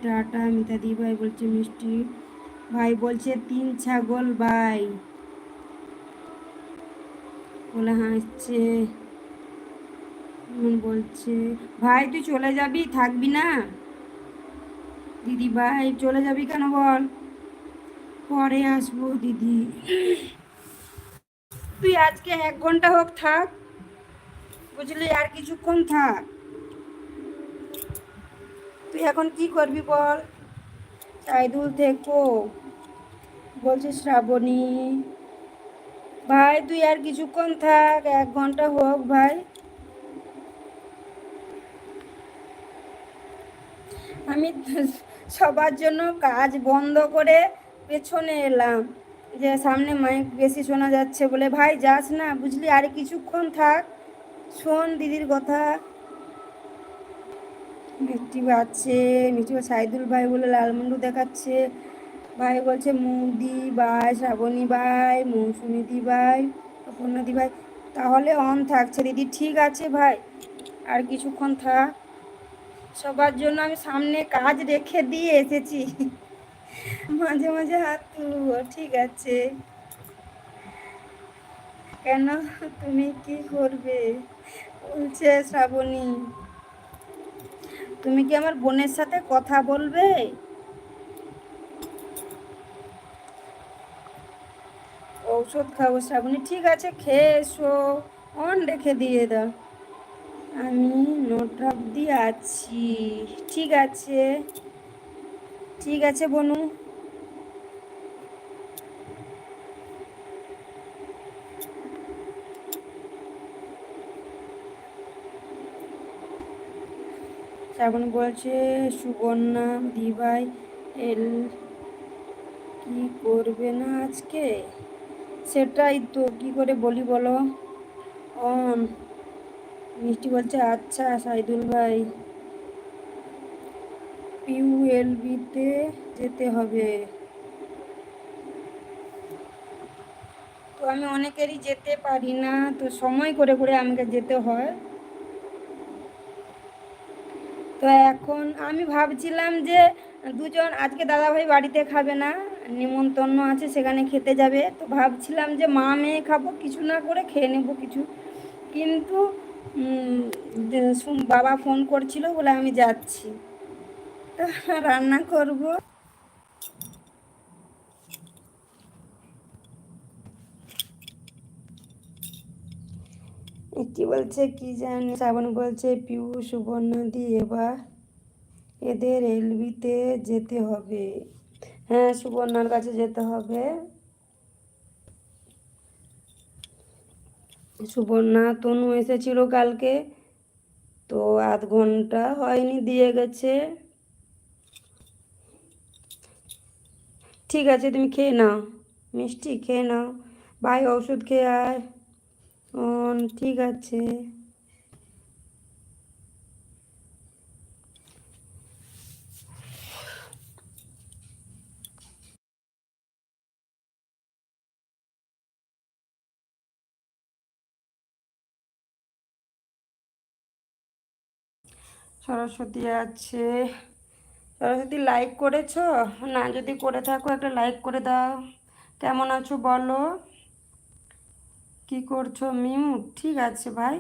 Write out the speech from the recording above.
Tata. মিতাদি ভাই বলছে মিষ্টি ভাই বলছে 3 ছাগল ভাই বলে হাসছে। বলছে ভাই তুই চলে যাবি, থাকবি না? দিদি ভাই চলে যাবি কেন বল? পরে আসবো দিদি। তুই আজকে 1 ঘন্টা হোক থাক, বুঝলি, আর কিছুক্ষণ থাক। তুই এখন কি করবি বল? সাইদুল থেকো বলছে শ্রাবণী ভাই তুই আর কিছুক্ষণ থাক, 1 ঘন্টা হোক ভাই। আমি সবার জন্য কাজ বন্ধ করে পেছনে এলাম, যে সামনে মাইক বেশি শোনা যাচ্ছে বলে। ভাই যাস না, বুঝলি, আর কিছুক্ষণ থাক, শোন দিদির কথা। মিষ্টি বাজছে, মিষ্টি সাইদুল ভাই বলে লালমুন্ডু দেখাচ্ছে। ভাই বলছে মুদি ভাই, শ্রাবণী ভাই, মৌসুমিদি ভাই, অপর্ণাদি ভাই। তাহলে অন থাকছে দিদি। ঠিক আছে ভাই, আর কিছুক্ষণ থাক। সবার জন্য আমি সামনে কাজ রেখে দিয়ে এসেছি। মাঝে মাঝে হাত তুলবো, ঠিক আছে? কেন, তুমি কি করবে বলছে শ্রাবণী? তুমি কি আমার বোনের সাথে কথা বলবে? ঔষধ খাবো শ্রাবণী, ঠিক আছে, খেয়ে এসো। অন রেখে দিয়ে দাও। আমি 9টা অবধি আছি। ঠিক আছে, ঠিক আছে বনু। শ্রাবণী বলছে সুবর্ণা দিভাই এল কি করবে না আজকে? সেটাই তো, কি করে বলি বলো? অন। মিষ্টি বলছে আচ্ছা সাইদুল ভাই, পিউএলবিতে যেতে হবে। তো আমি অনেকেরই যেতে পারি না, তো সময় করে করে আমাকে যেতে হয়। তো এখন আমি ভাবছিলাম যে দুজন আজকে দাদাভাই বাড়িতে খাবে না, নিমন্ত্রণ আছে, সেখানে খেতে যাবে। তো ভাবছিলাম যে মা মেয়ে খাবো, কিছু না করে খেয়ে নেবো কিছু। কিন্তু বাবা ফোন করছিল বলে আমি যাচ্ছি, তো রান্না করব। কি বলছে কি জানি, শ্রাবণ বলছে পিউ সুবর্ণা দি এবার এদের এলবিতে যেতে হবে। হ্যাঁ, সুবর্ণার কাছে যেতে হবে। সুবর্ণা তনু এসেছিল কালকে, তো আধ ঘন্টা হয়নি দিয়ে গেছে। ঠিক আছে, তুমি খেয়ে নাও, মিষ্টি খেয়ে নাও। ভাই ওষুধ খেয়ে আয়। ঠিক আছে। সরস্বতী আছে। সরস্বতী লাইক করেছো? না, যদি করে থাকো একটা লাইক করে দাও। কেমন আছো বলো? কি করছো মিউ? ঠিক আছে ভাই।